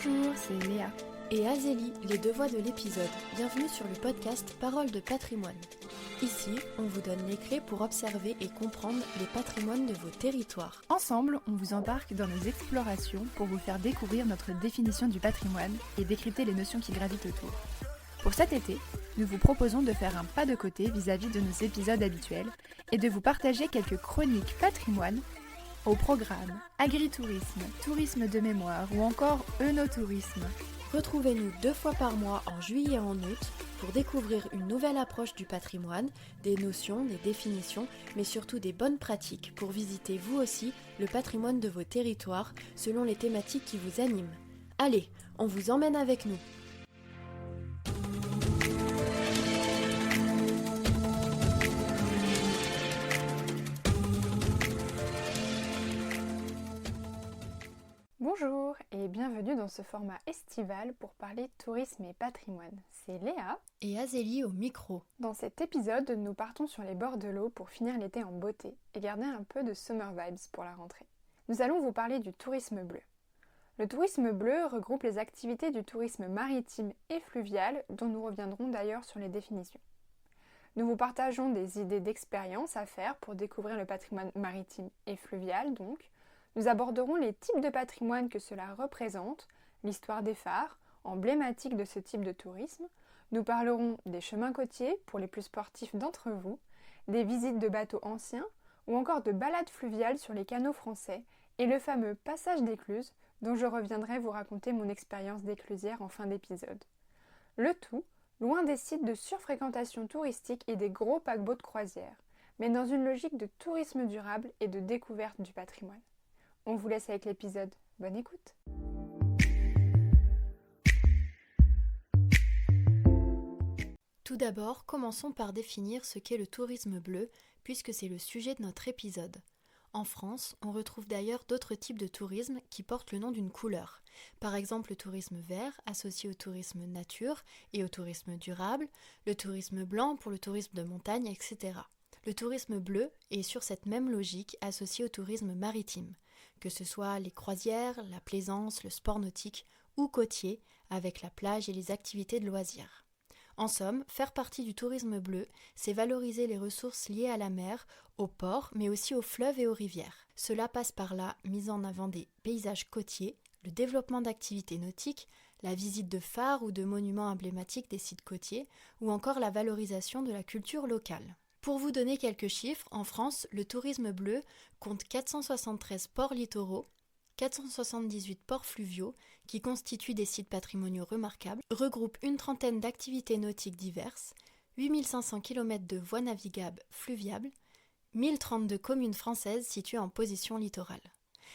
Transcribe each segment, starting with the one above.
Bonjour, c'est Léa. Et Azélie, les deux voix de l'épisode. Bienvenue sur le podcast Paroles de patrimoine. Ici, on vous donne les clés pour observer et comprendre les patrimoines de vos territoires. Ensemble, on vous embarque dans nos explorations pour vous faire découvrir notre définition du patrimoine et décrypter les notions qui gravitent autour. Pour cet été, nous vous proposons de faire un pas de côté vis-à-vis de nos épisodes habituels et de vous partager quelques chroniques patrimoine au programme agritourisme, tourisme de mémoire ou encore œnotourisme. Retrouvez-nous 2 fois par mois en juillet et en août pour découvrir une nouvelle approche du patrimoine, des notions, des définitions, mais surtout des bonnes pratiques pour visiter vous aussi le patrimoine de vos territoires selon les thématiques qui vous animent. Allez, on vous emmène avec nous. Bonjour et bienvenue dans ce format estival pour parler tourisme et patrimoine. C'est Léa et Azélie au micro. Dans cet épisode, nous partons sur les bords de l'eau pour finir l'été en beauté et garder un peu de summer vibes pour la rentrée. Nous allons vous parler du tourisme bleu. Le tourisme bleu regroupe les activités du tourisme maritime et fluvial dont nous reviendrons d'ailleurs sur les définitions. Nous vous partageons des idées d'expériences à faire pour découvrir le patrimoine maritime et fluvial donc. Nous aborderons les types de patrimoine que cela représente, l'histoire des phares, emblématiques de ce type de tourisme. Nous parlerons des chemins côtiers pour les plus sportifs d'entre vous, des visites de bateaux anciens ou encore de balades fluviales sur les canaux français et le fameux passage d'écluse dont je reviendrai vous raconter mon expérience d'éclusière en fin d'épisode. Le tout, loin des sites de surfréquentation touristique et des gros paquebots de croisière, mais dans une logique de tourisme durable et de découverte du patrimoine. On vous laisse avec l'épisode. Bonne écoute. Tout d'abord, commençons par définir ce qu'est le tourisme bleu, puisque c'est le sujet de notre épisode. En France, on retrouve d'ailleurs d'autres types de tourisme qui portent le nom d'une couleur. Par exemple, le tourisme vert, associé au tourisme nature et au tourisme durable, le tourisme blanc pour le tourisme de montagne, etc. Le tourisme bleu est sur cette même logique associé au tourisme maritime, que ce soit les croisières, la plaisance, le sport nautique ou côtier, avec la plage et les activités de loisirs. En somme, faire partie du tourisme bleu, c'est valoriser les ressources liées à la mer, aux ports, mais aussi aux fleuves et aux rivières. Cela passe par la mise en avant des paysages côtiers, le développement d'activités nautiques, la visite de phares ou de monuments emblématiques des sites côtiers, ou encore la valorisation de la culture locale. Pour vous donner quelques chiffres, en France, le tourisme bleu compte 473 ports littoraux, 478 ports fluviaux qui constituent des sites patrimoniaux remarquables, regroupe une trentaine d'activités nautiques diverses, 8500 km de voies navigables fluviables, 1032 communes françaises situées en position littorale.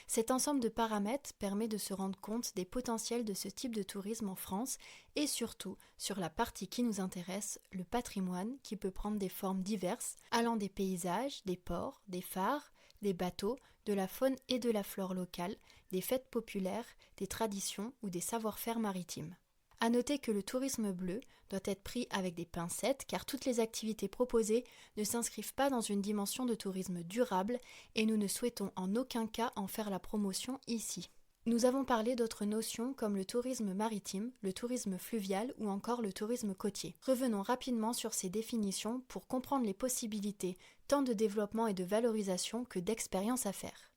Cet ensemble de paramètres permet de se rendre compte des potentiels de ce type de tourisme en France et surtout sur la partie qui nous intéresse, le patrimoine qui peut prendre des formes diverses, allant des paysages, des ports, des phares, des bateaux, de la faune et de la flore locale, des fêtes populaires, des traditions ou des savoir-faire maritimes. À noter que le tourisme bleu doit être pris avec des pincettes car toutes les activités proposées ne s'inscrivent pas dans une dimension de tourisme durable et nous ne souhaitons en aucun cas en faire la promotion ici. Nous avons parlé d'autres notions comme le tourisme maritime, le tourisme fluvial ou encore le tourisme côtier. Revenons rapidement sur ces définitions pour comprendre les possibilités tant de développement et de valorisation que d'expériences à faire.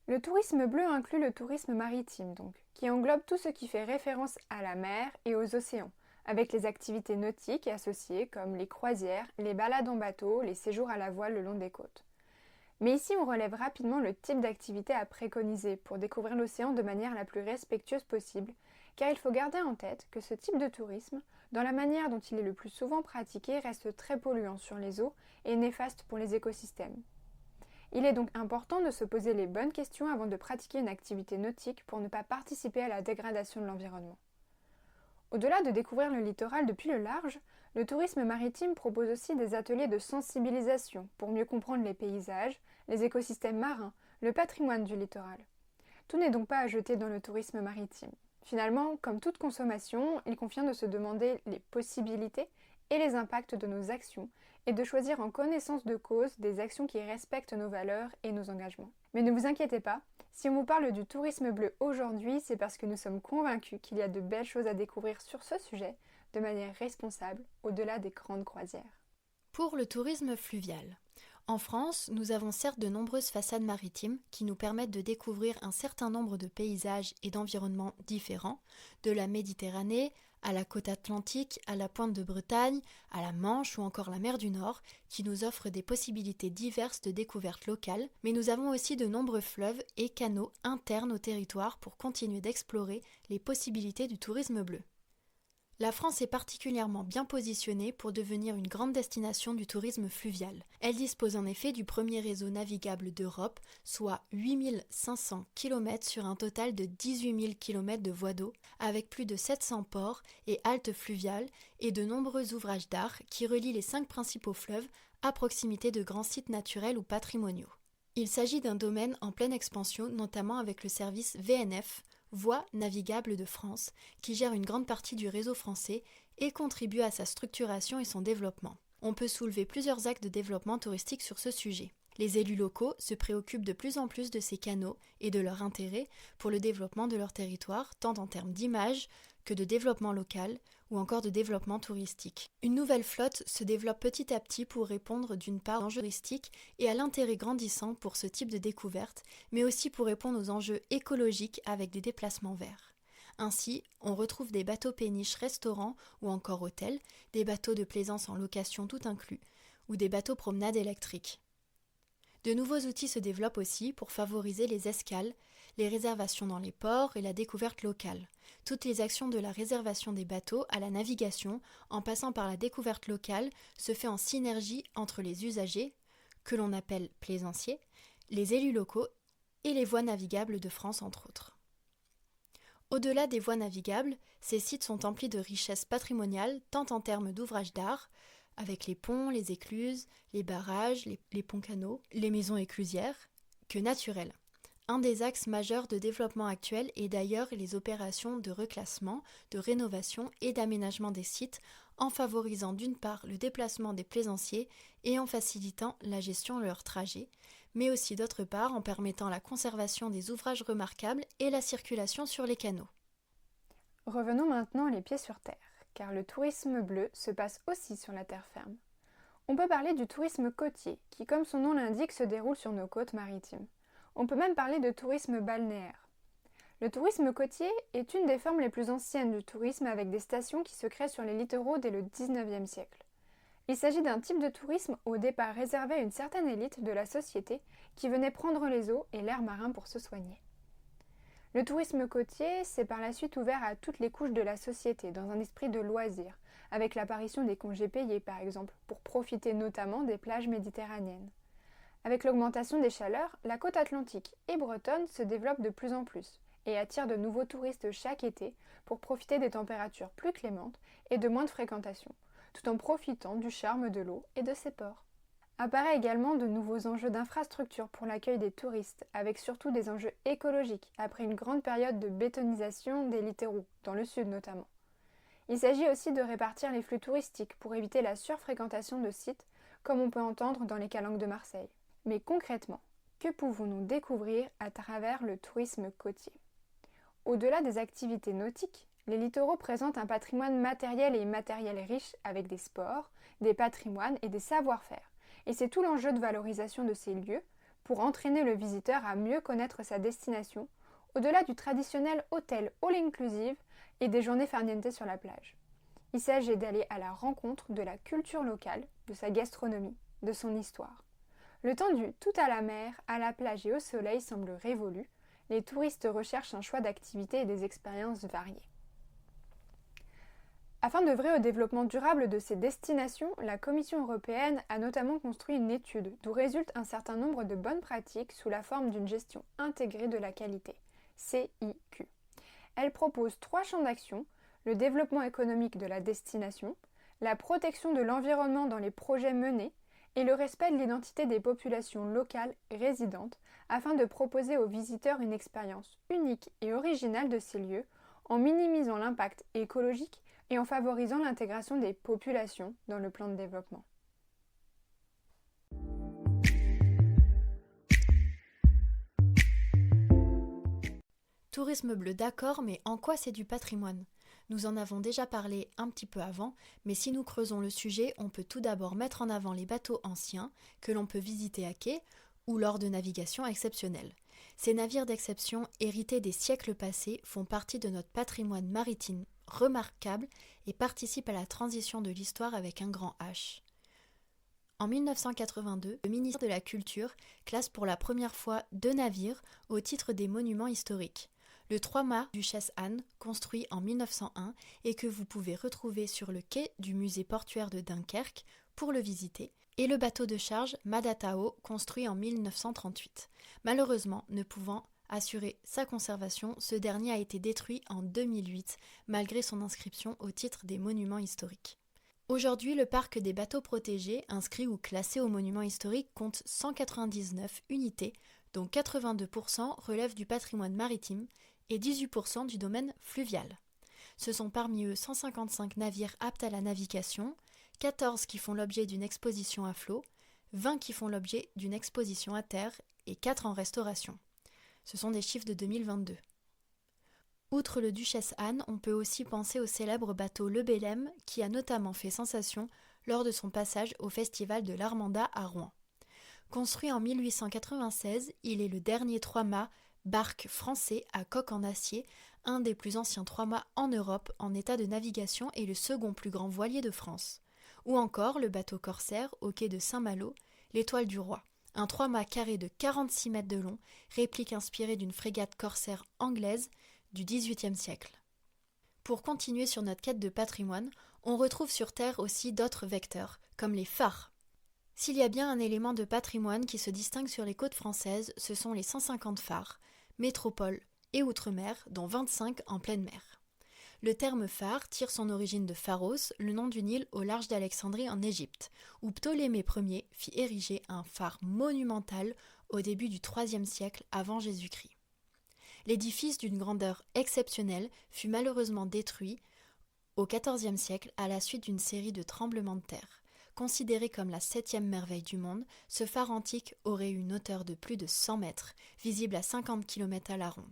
Le tourisme bleu inclut le tourisme maritime donc, qui englobe tout ce qui fait référence à la mer et aux océans, avec les activités nautiques associées comme les croisières, les balades en bateau, les séjours à la voile le long des côtes. Mais ici on relève rapidement le type d'activité à préconiser pour découvrir l'océan de manière la plus respectueuse possible, car il faut garder en tête que ce type de tourisme, dans la manière dont il est le plus souvent pratiqué, reste très polluant sur les eaux et néfaste pour les écosystèmes. Il est donc important de se poser les bonnes questions avant de pratiquer une activité nautique pour ne pas participer à la dégradation de l'environnement. Au-delà de découvrir le littoral depuis le large, le tourisme maritime propose aussi des ateliers de sensibilisation pour mieux comprendre les paysages, les écosystèmes marins, le patrimoine du littoral. Tout n'est donc pas à jeter dans le tourisme maritime. Finalement, comme toute consommation, il convient de se demander les possibilités et les impacts de nos actions et de choisir en connaissance de cause des actions qui respectent nos valeurs et nos engagements. Mais ne vous inquiétez pas, si on vous parle du tourisme bleu aujourd'hui, c'est parce que nous sommes convaincus qu'il y a de belles choses à découvrir sur ce sujet de manière responsable au-delà des grandes croisières. Pour le tourisme fluvial. En France, nous avons certes de nombreuses façades maritimes qui nous permettent de découvrir un certain nombre de paysages et d'environnements différents, de la Méditerranée à la côte atlantique, à la pointe de Bretagne, à la Manche ou encore la mer du Nord, qui nous offrent des possibilités diverses de découvertes locales, mais nous avons aussi de nombreux fleuves et canaux internes au territoire pour continuer d'explorer les possibilités du tourisme bleu. La France est particulièrement bien positionnée pour devenir une grande destination du tourisme fluvial. Elle dispose en effet du premier réseau navigable d'Europe, soit 8500 km sur un total de 18 000 km de voies d'eau, avec plus de 700 ports et haltes fluviales et de nombreux ouvrages d'art qui relient les 5 principaux fleuves à proximité de grands sites naturels ou patrimoniaux. Il s'agit d'un domaine en pleine expansion, notamment avec le service VNF, Voies navigables de France, qui gère une grande partie du réseau français et contribue à sa structuration et son développement. On peut soulever plusieurs axes de développement touristique sur ce sujet. Les élus locaux se préoccupent de plus en plus de ces canaux et de leur intérêt pour le développement de leur territoire, tant en termes d'image que de développement local ou encore de développement touristique. Une nouvelle flotte se développe petit à petit pour répondre d'une part aux enjeux touristiques et à l'intérêt grandissant pour ce type de découverte, mais aussi pour répondre aux enjeux écologiques avec des déplacements verts. Ainsi, on retrouve des bateaux péniches restaurants ou encore hôtels, des bateaux de plaisance en location tout inclus, ou des bateaux promenades électriques. De nouveaux outils se développent aussi pour favoriser les escales, les réservations dans les ports et la découverte locale. Toutes les actions de la réservation des bateaux à la navigation, en passant par la découverte locale, se fait en synergie entre les usagers, que l'on appelle plaisanciers, les élus locaux et les voies navigables de France entre autres. Au-delà des voies navigables, ces sites sont emplis de richesses patrimoniales tant en termes d'ouvrages d'art, avec les ponts, les écluses, les barrages, les ponts-canaux, les maisons éclusières, que naturelles. Un des axes majeurs de développement actuel est d'ailleurs les opérations de reclassement, de rénovation et d'aménagement des sites, en favorisant d'une part le déplacement des plaisanciers et en facilitant la gestion de leur trajet, mais aussi d'autre part en permettant la conservation des ouvrages remarquables et la circulation sur les canaux. Revenons maintenant les pieds sur terre, car le tourisme bleu se passe aussi sur la terre ferme. On peut parler du tourisme côtier, qui comme son nom l'indique se déroule sur nos côtes maritimes. On peut même parler de tourisme balnéaire. Le tourisme côtier est une des formes les plus anciennes du tourisme avec des stations qui se créent sur les littoraux dès le XIXe siècle. Il s'agit d'un type de tourisme au départ réservé à une certaine élite de la société qui venait prendre les eaux et l'air marin pour se soigner. Le tourisme côtier s'est par la suite ouvert à toutes les couches de la société dans un esprit de loisir, avec l'apparition des congés payés par exemple, pour profiter notamment des plages méditerranéennes. Avec l'augmentation des chaleurs, la côte atlantique et bretonne se développe de plus en plus et attire de nouveaux touristes chaque été pour profiter des températures plus clémentes et de moins de fréquentation, tout en profitant du charme de l'eau et de ses ports. Apparaît également de nouveaux enjeux d'infrastructure pour l'accueil des touristes, avec surtout des enjeux écologiques après une grande période de bétonisation des littoraux, dans le sud notamment. Il s'agit aussi de répartir les flux touristiques pour éviter la surfréquentation de sites, comme on peut entendre dans les calanques de Marseille. Mais concrètement, que pouvons-nous découvrir à travers le tourisme côtier ? Au-delà des activités nautiques, les littoraux présentent un patrimoine matériel et immatériel riche avec des sports, des patrimoines et des savoir-faire. Et c'est tout l'enjeu de valorisation de ces lieux pour entraîner le visiteur à mieux connaître sa destination, au-delà du traditionnel hôtel all-inclusive et des journées farniente sur la plage. Il s'agit d'aller à la rencontre de la culture locale, de sa gastronomie, de son histoire. Le temps du tout à la mer, à la plage et au soleil semble révolu. Les touristes recherchent un choix d'activités et des expériences variées. Afin d'œuvrer au développement durable de ces destinations, la Commission européenne a notamment construit une étude d'où résulte un certain nombre de bonnes pratiques sous la forme d'une gestion intégrée de la qualité, CIQ. Elle propose 3 champs d'action, le développement économique de la destination, la protection de l'environnement dans les projets menés et le respect de l'identité des populations locales résidentes afin de proposer aux visiteurs une expérience unique et originale de ces lieux en minimisant l'impact écologique et en favorisant l'intégration des populations dans le plan de développement. Tourisme bleu, d'accord, mais en quoi c'est du patrimoine ? Nous en avons déjà parlé un petit peu avant, mais si nous creusons le sujet, on peut tout d'abord mettre en avant les bateaux anciens que l'on peut visiter à quai ou lors de navigations exceptionnelles. Ces navires d'exception, hérités des siècles passés, font partie de notre patrimoine maritime remarquable et participent à la transition de l'histoire avec un grand H. En 1982, le ministère de la Culture classe pour la première fois 2 navires au titre des monuments historiques. Le 3-mâts Duchesse Anne, construit en 1901 et que vous pouvez retrouver sur le quai du musée portuaire de Dunkerque pour le visiter, et le bateau de charge Madatao, construit en 1938. Malheureusement, ne pouvant assurer sa conservation, ce dernier a été détruit en 2008 malgré son inscription au titre des monuments historiques. Aujourd'hui, le parc des bateaux protégés, inscrits ou classés aux monuments historiques, compte 199 unités, dont 82% relèvent du patrimoine maritime et 18% du domaine fluvial. Ce sont parmi eux 155 navires aptes à la navigation, 14 qui font l'objet d'une exposition à flot, 20 qui font l'objet d'une exposition à terre et 4 en restauration. Ce sont des chiffres de 2022. Outre le Duchesse Anne, on peut aussi penser au célèbre bateau Le Bélème qui a notamment fait sensation lors de son passage au festival de l'Armada à Rouen. Construit en 1896, il est le dernier 3-mâts barque français à coque en acier, un des plus anciens 3-mâts en Europe en état de navigation et le second plus grand voilier de France. Ou encore le bateau corsaire au quai de Saint-Malo, l'Étoile du Roi, un 3-mâts carré de 46 mètres de long, réplique inspirée d'une frégate corsaire anglaise du XVIIIe siècle. Pour continuer sur notre quête de patrimoine, on retrouve sur Terre aussi d'autres vecteurs, comme les phares. S'il y a bien un élément de patrimoine qui se distingue sur les côtes françaises, ce sont les 150 phares, métropole et outre-mer, dont 25 en pleine mer. Le terme phare tire son origine de Pharos, le nom d'une île au large d'Alexandrie en Égypte, où Ptolémée Ier fit ériger un phare monumental au début du IIIe siècle avant Jésus-Christ. L'édifice d'une grandeur exceptionnelle fut malheureusement détruit au XIVe siècle à la suite d'une série de tremblements de terre. Considéré comme la 7e merveille du monde, ce phare antique aurait une hauteur de plus de 100 mètres, visible à 50 km à la ronde.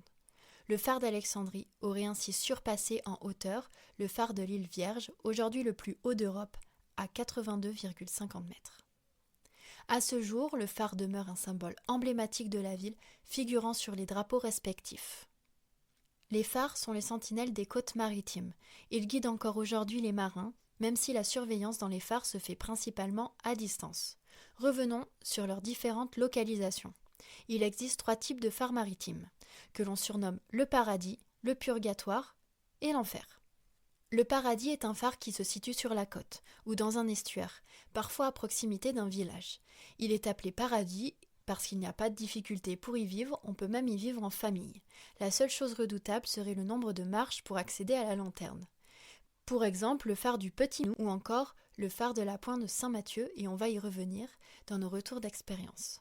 Le phare d'Alexandrie aurait ainsi surpassé en hauteur le phare de l'île Vierge, aujourd'hui le plus haut d'Europe, à 82,50 mètres. À ce jour, le phare demeure un symbole emblématique de la ville, figurant sur les drapeaux respectifs. Les phares sont les sentinelles des côtes maritimes. Ils guident encore aujourd'hui les marins, même si la surveillance dans les phares se fait principalement à distance. Revenons sur leurs différentes localisations. Il existe 3 types de phares maritimes, que l'on surnomme le paradis, le purgatoire et l'enfer. Le paradis est un phare qui se situe sur la côte, ou dans un estuaire, parfois à proximité d'un village. Il est appelé paradis parce qu'il n'y a pas de difficulté pour y vivre, on peut même y vivre en famille. La seule chose redoutable serait le nombre de marches pour accéder à la lanterne. Pour exemple, le phare du Petit Nou ou encore le phare de la Pointe de Saint-Mathieu, et on va y revenir dans nos retours d'expérience.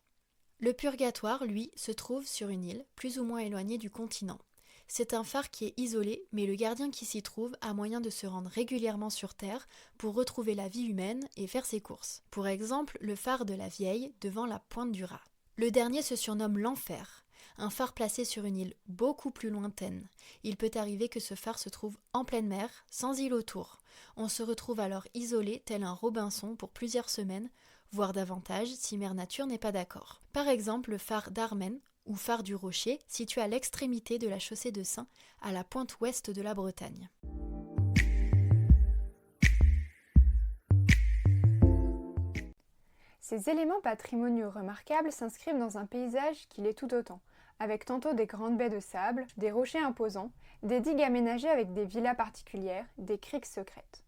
Le purgatoire, lui, se trouve sur une île, plus ou moins éloignée du continent. C'est un phare qui est isolé, mais le gardien qui s'y trouve a moyen de se rendre régulièrement sur Terre pour retrouver la vie humaine et faire ses courses. Pour exemple, le phare de la Vieille, devant la Pointe du Raz. Le dernier se surnomme l'Enfer, un phare placé sur une île beaucoup plus lointaine. Il peut arriver que ce phare se trouve en pleine mer, sans île autour. On se retrouve alors isolé tel un Robinson pour plusieurs semaines, voire davantage si Mère Nature n'est pas d'accord. Par exemple, le phare d'Armen, ou phare du Rocher, situé à l'extrémité de la chaussée de Saint, à la pointe ouest de la Bretagne. Ces éléments patrimoniaux remarquables s'inscrivent dans un paysage qui l'est tout autant, avec tantôt des grandes baies de sable, des rochers imposants, des digues aménagées avec des villas particulières, des criques secrètes.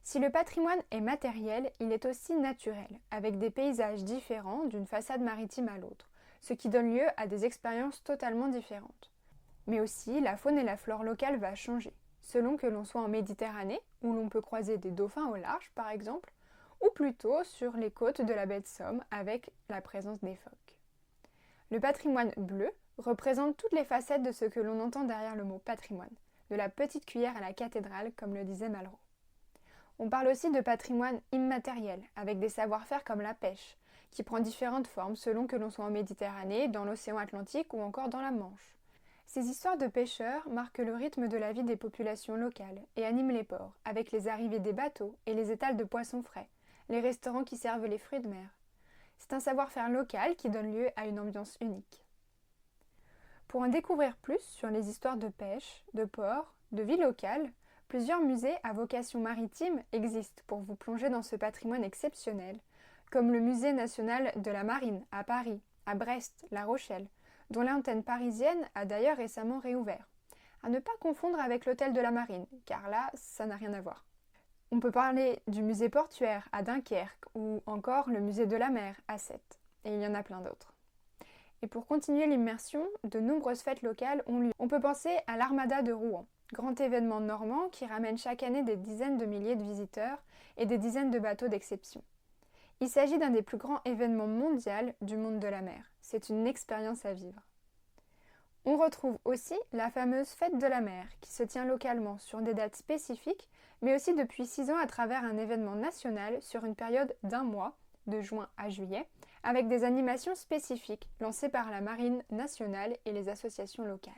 Si le patrimoine est matériel, il est aussi naturel, avec des paysages différents d'une façade maritime à l'autre, ce qui donne lieu à des expériences totalement différentes. Mais aussi, la faune et la flore locale va changer, selon que l'on soit en Méditerranée, où l'on peut croiser des dauphins au large par exemple, ou plutôt sur les côtes de la baie de Somme avec la présence des phoques. Le patrimoine bleu représente toutes les facettes de ce que l'on entend derrière le mot patrimoine, de la petite cuillère à la cathédrale comme le disait Malraux. On parle aussi de patrimoine immatériel, avec des savoir-faire comme la pêche, qui prend différentes formes selon que l'on soit en Méditerranée, dans l'océan Atlantique ou encore dans la Manche. Ces histoires de pêcheurs marquent le rythme de la vie des populations locales et animent les ports, avec les arrivées des bateaux et les étals de poissons frais, les restaurants qui servent les fruits de mer. C'est un savoir-faire local qui donne lieu à une ambiance unique. Pour en découvrir plus sur les histoires de pêche, de ports, de vie locale, plusieurs musées à vocation maritime existent pour vous plonger dans ce patrimoine exceptionnel, comme le Musée national de la marine à Paris, à Brest, La Rochelle, dont l'antenne parisienne a d'ailleurs récemment réouvert. À ne pas confondre avec l'hôtel de la Marine, car là, ça n'a rien à voir. On peut parler du musée portuaire à Dunkerque ou encore le musée de la mer à Sète, et il y en a plein d'autres. Et pour continuer l'immersion, de nombreuses fêtes locales ont lieu. On peut penser à l'Armada de Rouen, grand événement normand qui ramène chaque année des dizaines de milliers de visiteurs et des dizaines de bateaux d'exception. Il s'agit d'un des plus grands événements mondiaux du monde de la mer. C'est une expérience à vivre. On retrouve aussi la fameuse Fête de la mer qui se tient localement sur des dates spécifiques, mais aussi depuis 6 ans à travers un événement national sur une période d'1 mois, de juin à juillet, avec des animations spécifiques lancées par la Marine nationale et les associations locales.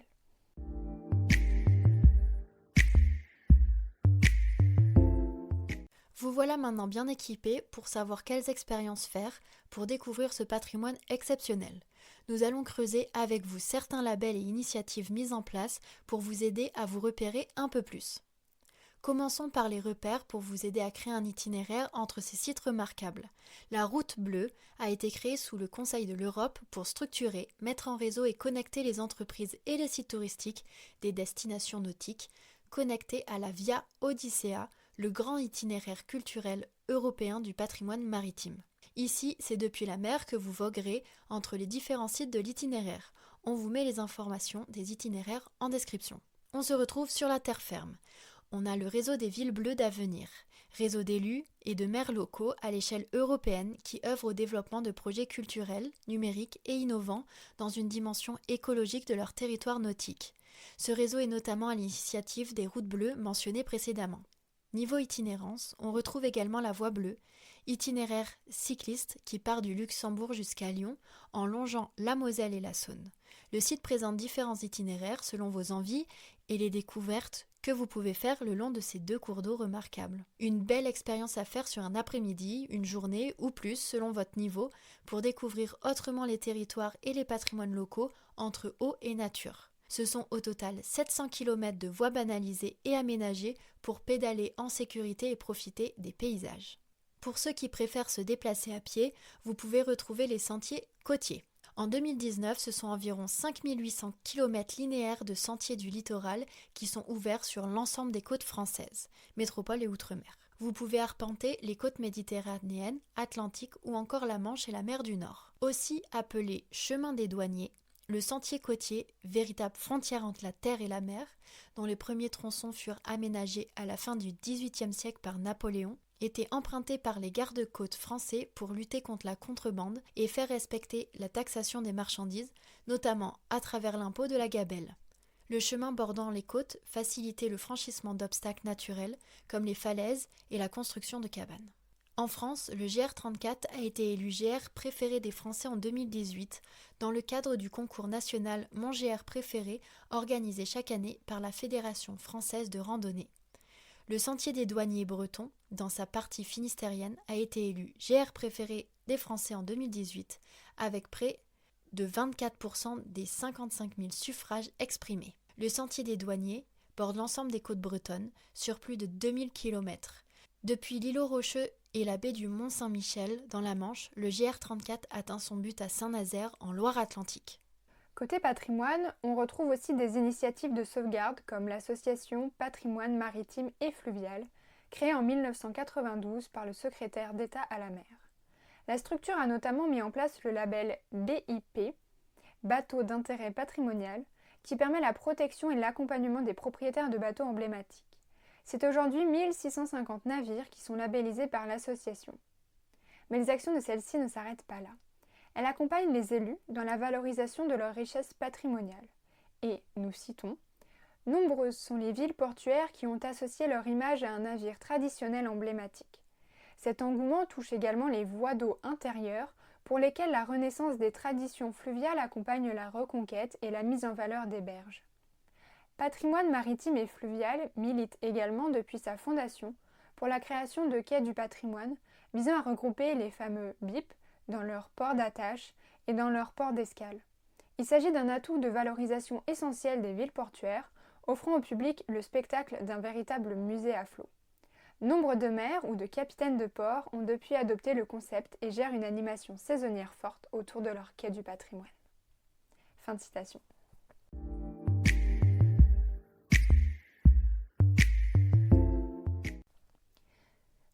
Vous voilà maintenant bien équipés pour savoir quelles expériences faire pour découvrir ce patrimoine exceptionnel. Nous allons creuser avec vous certains labels et initiatives mises en place pour vous aider à vous repérer un peu plus. Commençons par les repères pour vous aider à créer un itinéraire entre ces sites remarquables. La route bleue a été créée sous le Conseil de l'Europe pour structurer, mettre en réseau et connecter les entreprises et les sites touristiques des destinations nautiques, connectés à la Via Odyssea, le grand itinéraire culturel européen du patrimoine maritime. Ici, c'est depuis la mer que vous voguerez entre les différents sites de l'itinéraire. On vous met les informations des itinéraires en description. On se retrouve sur la terre ferme. On a le réseau des villes bleues d'avenir, réseau d'élus et de maires locaux à l'échelle européenne qui œuvrent au développement de projets culturels, numériques et innovants dans une dimension écologique de leur territoire nautique. Ce réseau est notamment à l'initiative des routes bleues mentionnées précédemment. Niveau itinérance, on retrouve également la Voie bleue, itinéraire cycliste qui part du Luxembourg jusqu'à Lyon en longeant la Moselle et la Saône. Le site présente différents itinéraires selon vos envies et les découvertes que vous pouvez faire le long de ces 2 cours d'eau remarquables. Une belle expérience à faire sur un après-midi, une journée ou plus selon votre niveau pour découvrir autrement les territoires et les patrimoines locaux entre eau et nature. Ce sont au total 700 km de voies banalisées et aménagées pour pédaler en sécurité et profiter des paysages. Pour ceux qui préfèrent se déplacer à pied, vous pouvez retrouver les sentiers côtiers. En 2019, ce sont environ 5800 km linéaires de sentiers du littoral qui sont ouverts sur l'ensemble des côtes françaises, métropole et outre-mer. Vous pouvez arpenter les côtes méditerranéennes, atlantiques ou encore la Manche et la mer du Nord. Aussi appelé chemin des douaniers, le sentier côtier, véritable frontière entre la terre et la mer, dont les premiers tronçons furent aménagés à la fin du XVIIIe siècle par Napoléon, était emprunté par les gardes-côtes français pour lutter contre la contrebande et faire respecter la taxation des marchandises, notamment à travers l'impôt de la gabelle. Le chemin bordant les côtes facilitait le franchissement d'obstacles naturels comme les falaises et la construction de cabanes. En France, le GR34 a été élu GR préféré des Français en 2018 dans le cadre du concours national Mon GR préféré organisé chaque année par la Fédération française de randonnée. Le sentier des douaniers bretons, dans sa partie finistérienne, a été élu GR préféré des Français en 2018 avec près de 24% des 55 000 suffrages exprimés. Le sentier des douaniers borde l'ensemble des côtes bretonnes sur plus de 2000 km. Depuis l'îlot Rocheux et la baie du Mont-Saint-Michel, dans la Manche, le GR34 atteint son but à Saint-Nazaire, en Loire-Atlantique. Côté patrimoine, on retrouve aussi des initiatives de sauvegarde comme l'association Patrimoine maritime et fluvial, créée en 1992 par le secrétaire d'État à la mer. La structure a notamment mis en place le label BIP, Bateau d'intérêt patrimonial, qui permet la protection et l'accompagnement des propriétaires de bateaux emblématiques. C'est aujourd'hui 1650 navires qui sont labellisés par l'association. Mais les actions de celle-ci ne s'arrêtent pas là. Elle accompagne les élus dans la valorisation de leur richesse patrimoniale. Et, nous citons, « Nombreuses sont les villes portuaires qui ont associé leur image à un navire traditionnel emblématique. Cet engouement touche également les voies d'eau intérieures pour lesquels la renaissance des traditions fluviales accompagne la reconquête et la mise en valeur des berges. Patrimoine maritime et fluvial milite également depuis sa fondation pour la création de quais du patrimoine visant à regrouper les fameux BIP dans leur port d'attache et dans leur port d'escale. Il s'agit d'un atout de valorisation essentiel des villes portuaires, offrant au public le spectacle d'un véritable musée à flot. Nombre de maires ou de capitaines de port ont depuis adopté le concept et gèrent une animation saisonnière forte autour de leur quai du patrimoine. Fin de citation.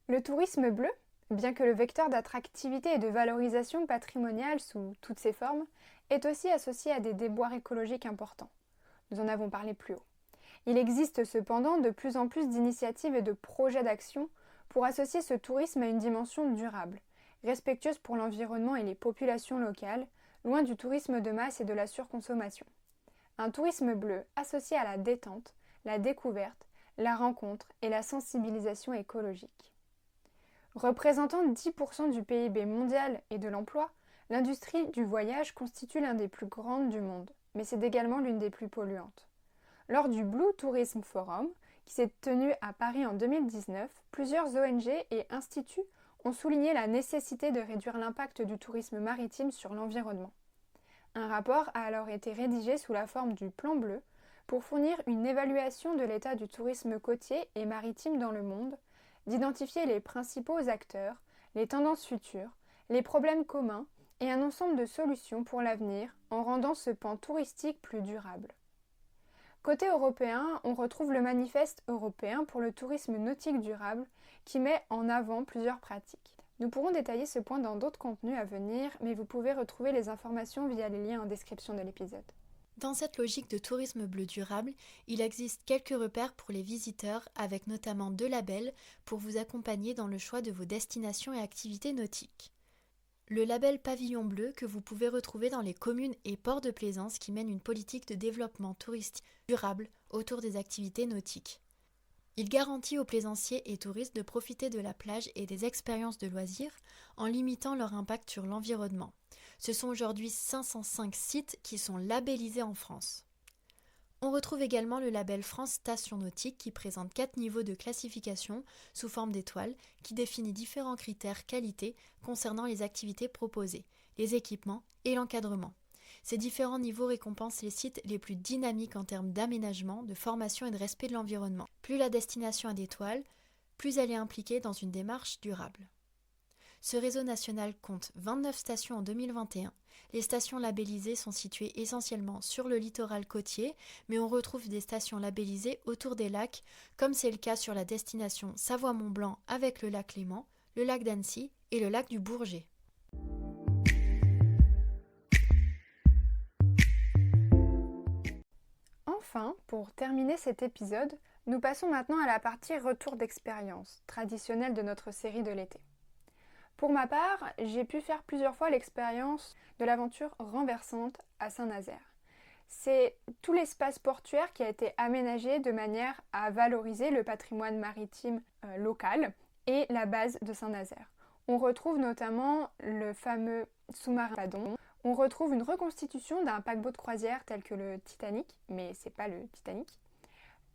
Le tourisme bleu, bien que le vecteur d'attractivité et de valorisation patrimoniale sous toutes ses formes, est aussi associé à des déboires écologiques importants. Nous en avons parlé plus haut. Il existe cependant de plus en plus d'initiatives et de projets d'action pour associer ce tourisme à une dimension durable, respectueuse pour l'environnement et les populations locales, loin du tourisme de masse et de la surconsommation. Un tourisme bleu associé à la détente, la découverte, la rencontre et la sensibilisation écologique. Représentant 10% du PIB mondial et de l'emploi, l'industrie du voyage constitue l'un des plus grandes du monde, mais c'est également l'une des plus polluantes. Lors du Blue Tourism Forum, qui s'est tenu à Paris en 2019, plusieurs ONG et instituts ont souligné la nécessité de réduire l'impact du tourisme maritime sur l'environnement. Un rapport a alors été rédigé sous la forme du Plan Bleu pour fournir une évaluation de l'état du tourisme côtier et maritime dans le monde, d'identifier les principaux acteurs, les tendances futures, les problèmes communs et un ensemble de solutions pour l'avenir en rendant ce pan touristique plus durable. Côté européen, on retrouve le Manifeste européen pour le tourisme nautique durable qui met en avant plusieurs pratiques. Nous pourrons détailler ce point dans d'autres contenus à venir, mais vous pouvez retrouver les informations via les liens en description de l'épisode. Dans cette logique de tourisme bleu durable, il existe quelques repères pour les visiteurs avec notamment 2 labels pour vous accompagner dans le choix de vos destinations et activités nautiques. Le label Pavillon Bleu que vous pouvez retrouver dans les communes et ports de plaisance qui mènent une politique de développement touristique durable autour des activités nautiques. Il garantit aux plaisanciers et touristes de profiter de la plage et des expériences de loisirs en limitant leur impact sur l'environnement. Ce sont aujourd'hui 505 sites qui sont labellisés en France. On retrouve également le label France Station Nautique qui présente 4 niveaux de classification sous forme d'étoiles qui définit différents critères qualité concernant les activités proposées, les équipements et l'encadrement. Ces différents niveaux récompensent les sites les plus dynamiques en termes d'aménagement, de formation et de respect de l'environnement. Plus la destination a d'étoiles, plus elle est impliquée dans une démarche durable. Ce réseau national compte 29 stations en 2021. Les stations labellisées sont situées essentiellement sur le littoral côtier, mais on retrouve des stations labellisées autour des lacs, comme c'est le cas sur la destination Savoie-Mont-Blanc avec le lac Léman, le lac d'Annecy et le lac du Bourget. Enfin, pour terminer cet épisode, nous passons maintenant à la partie retour d'expérience, traditionnelle de notre série de l'été. Pour ma part, j'ai pu faire plusieurs fois l'expérience de l'aventure renversante à Saint-Nazaire. C'est tout l'espace portuaire qui a été aménagé de manière à valoriser le patrimoine maritime local et la base de Saint-Nazaire. On retrouve notamment le fameux sous-marin Badon. On retrouve une reconstitution d'un paquebot de croisière tel que le Titanic, mais c'est pas le Titanic.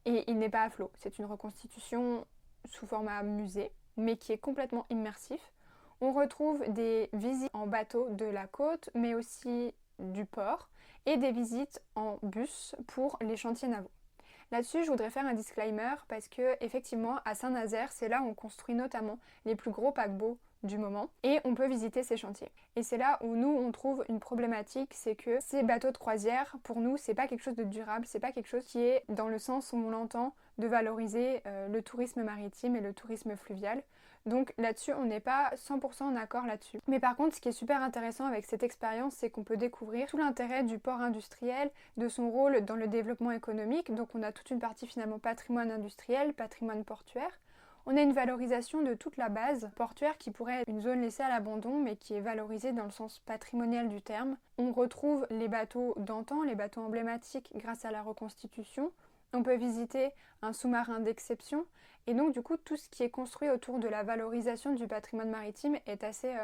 Et il n'est pas à flot, c'est une reconstitution sous format musée, mais qui est complètement immersif. On retrouve des visites en bateau de la côte, mais aussi du port, et des visites en bus pour les chantiers navaux. Là-dessus, je voudrais faire un disclaimer parce que, effectivement, à Saint-Nazaire, c'est là où on construit notamment les plus gros paquebots du moment et on peut visiter ces chantiers. Et c'est là où nous, on trouve une problématique, c'est que ces bateaux de croisière, pour nous, c'est pas quelque chose de durable, c'est pas quelque chose qui est dans le sens où on l'entend de valoriser le tourisme maritime et le tourisme fluvial. Donc là-dessus, on n'est pas 100% en accord là-dessus. Mais par contre, ce qui est super intéressant avec cette expérience, c'est qu'on peut découvrir tout l'intérêt du port industriel, de son rôle dans le développement économique. Donc on a toute une partie finalement patrimoine industriel, patrimoine portuaire. On a une valorisation de toute la base portuaire qui pourrait être une zone laissée à l'abandon, mais qui est valorisée dans le sens patrimonial du terme. On retrouve les bateaux d'antan, les bateaux emblématiques grâce à la reconstitution. On peut visiter un sous-marin d'exception. Et donc du coup, tout ce qui est construit autour de la valorisation du patrimoine maritime est assez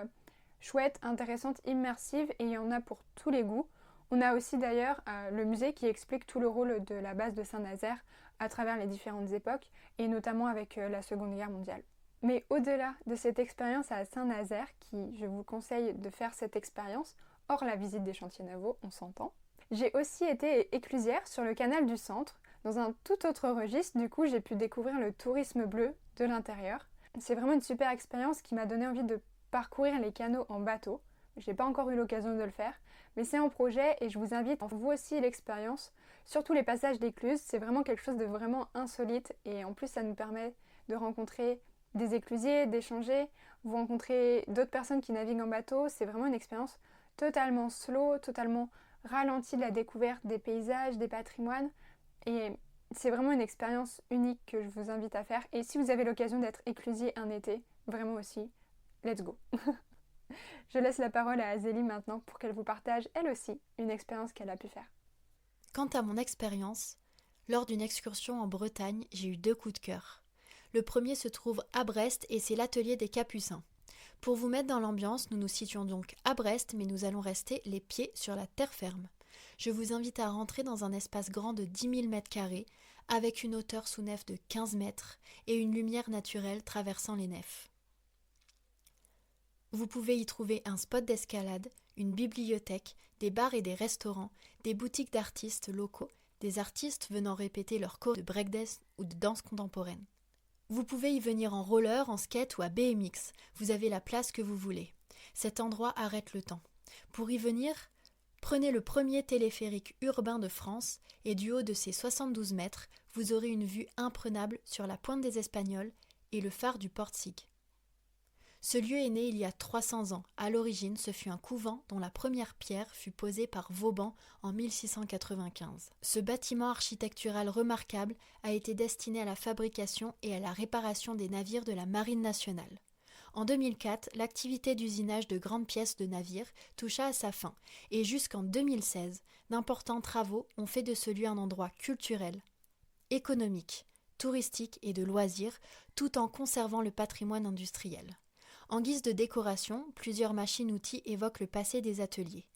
chouette, intéressante, immersive et il y en a pour tous les goûts. On a aussi d'ailleurs le musée qui explique tout le rôle de la base de Saint-Nazaire à travers les différentes époques et notamment avec la Seconde Guerre mondiale. Mais au-delà de cette expérience à Saint-Nazaire, qui je vous conseille de faire cette expérience, hors la visite des chantiers navaux, on s'entend, j'ai aussi été éclusière sur le canal du Centre. Dans un tout autre registre, du coup, j'ai pu découvrir le tourisme bleu de l'intérieur. C'est vraiment une super expérience qui m'a donné envie de parcourir les canaux en bateau. Je n'ai pas encore eu l'occasion de le faire, mais c'est en projet et je vous invite à vous aussi l'expérience. Surtout les passages d'écluses, c'est vraiment quelque chose de vraiment insolite et en plus ça nous permet de rencontrer des éclusiers, d'échanger, vous rencontrez d'autres personnes qui naviguent en bateau. C'est vraiment une expérience totalement slow, totalement ralentie de la découverte des paysages, des patrimoines et c'est vraiment une expérience unique que je vous invite à faire. Et si vous avez l'occasion d'être éclusier un été, vraiment aussi, let's go. Je laisse la parole à Azélie maintenant pour qu'elle vous partage, elle aussi, une expérience qu'elle a pu faire. Quant à mon expérience, lors d'une excursion en Bretagne, j'ai eu 2 coups de cœur. Le premier se trouve à Brest et c'est l'atelier des Capucins. Pour vous mettre dans l'ambiance, nous nous situons donc à Brest, mais nous allons rester les pieds sur la terre ferme. Je vous invite à rentrer dans un espace grand de 10 000 m², avec une hauteur sous nef de 15 mètres et une lumière naturelle traversant les nefs. Vous pouvez y trouver un spot d'escalade, une bibliothèque, des bars et des restaurants, des boutiques d'artistes locaux, des artistes venant répéter leurs cours de breakdance ou de danse contemporaine. Vous pouvez y venir en roller, en skate ou à BMX, vous avez la place que vous voulez. Cet endroit arrête le temps. Pour y venir, prenez le premier téléphérique urbain de France et du haut de ses 72 mètres, vous aurez une vue imprenable sur la pointe des Espagnols et le phare du Portsig. Ce lieu est né il y a 300 ans. À l'origine, ce fut un couvent dont la première pierre fut posée par Vauban en 1695. Ce bâtiment architectural remarquable a été destiné à la fabrication et à la réparation des navires de la Marine nationale. En 2004, l'activité d'usinage de grandes pièces de navires toucha à sa fin et jusqu'en 2016, d'importants travaux ont fait de ce lieu un endroit culturel, économique, touristique et de loisirs, tout en conservant le patrimoine industriel. En guise de décoration, plusieurs machines-outils évoquent le passé des ateliers.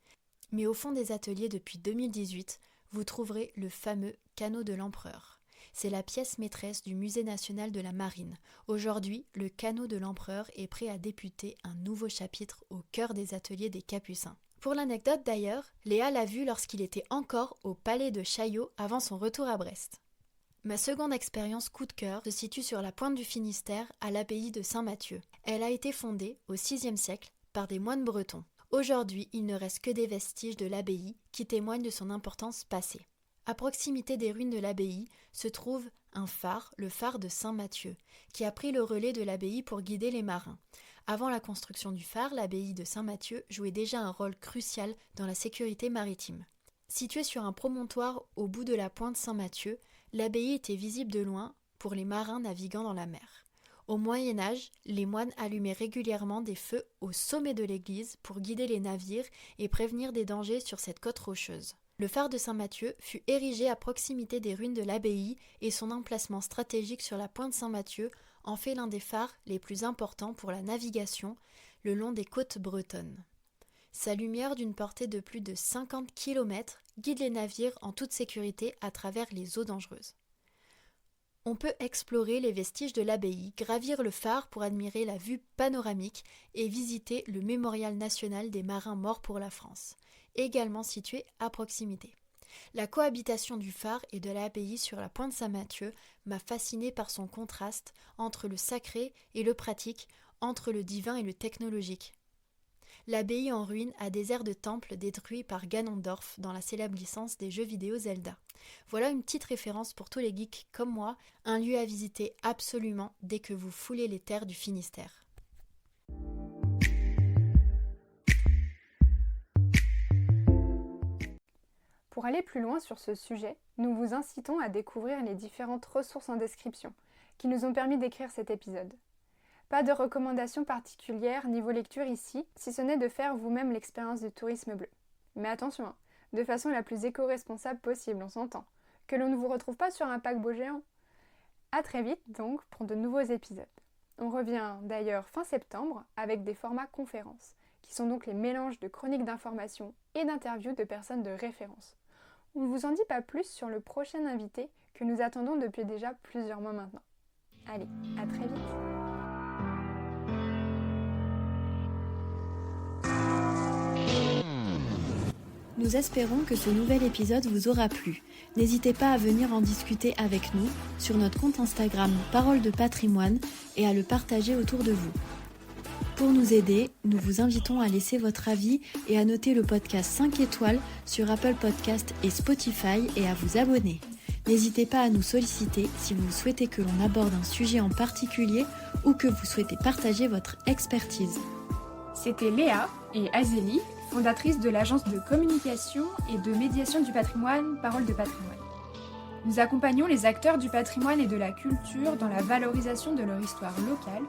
Mais au fond des ateliers depuis 2018, vous trouverez le fameux canot de l'Empereur. C'est la pièce maîtresse du Musée national de la Marine. Aujourd'hui, le canot de l'Empereur est prêt à débuter un nouveau chapitre au cœur des ateliers des Capucins. Pour l'anecdote d'ailleurs, Léa l'a vu lorsqu'il était encore au palais de Chaillot avant son retour à Brest. Ma seconde expérience coup de cœur se situe sur la pointe du Finistère, à l'abbaye de Saint-Mathieu. Elle a été fondée au VIe siècle par des moines bretons. Aujourd'hui, il ne reste que des vestiges de l'abbaye qui témoignent de son importance passée. À proximité des ruines de l'abbaye se trouve un phare, le phare de Saint-Mathieu, qui a pris le relais de l'abbaye pour guider les marins. Avant la construction du phare, l'abbaye de Saint-Mathieu jouait déjà un rôle crucial dans la sécurité maritime. Située sur un promontoire au bout de la pointe Saint-Mathieu, l'abbaye était visible de loin pour les marins naviguant dans la mer. Au Moyen-Âge, les moines allumaient régulièrement des feux au sommet de l'église pour guider les navires et prévenir des dangers sur cette côte rocheuse. Le phare de Saint-Mathieu fut érigé à proximité des ruines de l'abbaye et son emplacement stratégique sur la pointe Saint-Mathieu en fait l'un des phares les plus importants pour la navigation le long des côtes bretonnes. Sa lumière d'une portée de plus de 50 km guide les navires en toute sécurité à travers les eaux dangereuses. On peut explorer les vestiges de l'abbaye, gravir le phare pour admirer la vue panoramique et visiter le mémorial national des marins morts pour la France, également situé à proximité. La cohabitation du phare et de l'abbaye sur la pointe Saint-Mathieu m'a fascinée par son contraste entre le sacré et le pratique, entre le divin et le technologique. L'abbaye en ruine a des airs de temple détruits par Ganondorf dans la célèbre licence des jeux vidéo Zelda. Voilà une petite référence pour tous les geeks comme moi, un lieu à visiter absolument dès que vous foulez les terres du Finistère. Pour aller plus loin sur ce sujet, nous vous incitons à découvrir les différentes ressources en description qui nous ont permis d'écrire cet épisode. Pas de recommandations particulières niveau lecture ici, si ce n'est de faire vous-même l'expérience du tourisme bleu. Mais attention, de façon la plus éco-responsable possible, on s'entend. Que l'on ne vous retrouve pas sur un paquebot géant. À très vite donc pour de nouveaux épisodes. On revient d'ailleurs fin septembre avec des formats conférences qui sont donc les mélanges de chroniques d'informations et d'interviews de personnes de référence. On ne vous en dit pas plus sur le prochain invité que nous attendons depuis déjà plusieurs mois maintenant. Allez, à très vite! Nous espérons que ce nouvel épisode vous aura plu. N'hésitez pas à venir en discuter avec nous sur notre compte Instagram Parole de Patrimoine et à le partager autour de vous. Pour nous aider, nous vous invitons à laisser votre avis et à noter le podcast 5 étoiles sur Apple Podcast et Spotify et à vous abonner. N'hésitez pas à nous solliciter si vous souhaitez que l'on aborde un sujet en particulier ou que vous souhaitez partager votre expertise. C'était Léa et Azélie, fondatrices de l'agence de communication et de médiation du patrimoine Parole de Patrimoine. Nous accompagnons les acteurs du patrimoine et de la culture dans la valorisation de leur histoire locale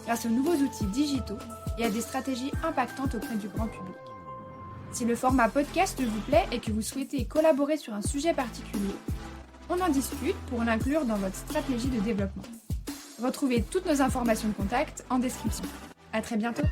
grâce aux nouveaux outils digitaux et à des stratégies impactantes auprès du grand public. Si le format podcast vous plaît et que vous souhaitez collaborer sur un sujet particulier, on en discute pour l'inclure dans votre stratégie de développement. Retrouvez toutes nos informations de contact en description. À très bientôt!